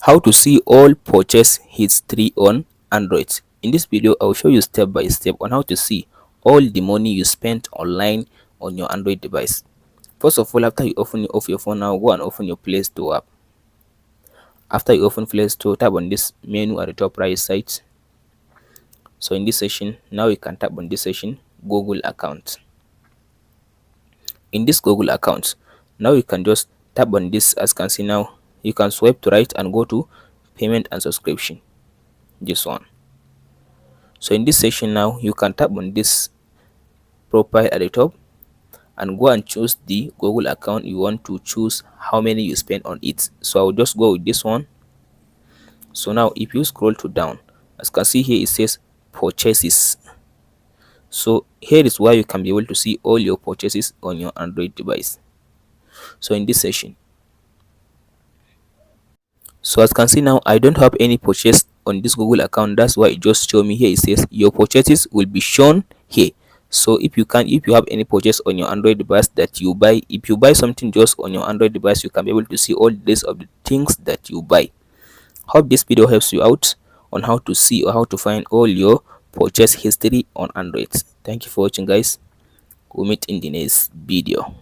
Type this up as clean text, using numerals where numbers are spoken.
How to see all purchase history on Android. In this video, I will show you step by step on how to see all the money you spent online on your Android device. First of all, after you open off your phone now, go and open your Play Store app. After you open Play Store, tap on this menu at the top right side. So in this section, now you can tap on this section, Google account. In this Google account, now you can just tap on this. As you can see now, you can swipe to right and go to payment and subscription, this one. So in this section now, you can tap on this profile at the top and go and choose the Google account you want to choose how many you spend on it. So I'll just go with this one. So now if you scroll to down, as you can see here, it says purchases. So here is where you can be able to see all your purchases on your Android device. So in this section, so as you can see now, I don't have any purchase on this Google account. That's why it just show me here. It says your purchases will be shown here. So if you have any purchase on your Android device that you buy, if you buy something just on your Android device, you can be able to see all the list of the things that you buy. Hope this video helps you out on how to see or how to find all your purchase history on Android. Thank you for watching, guys. We'll meet in the next video.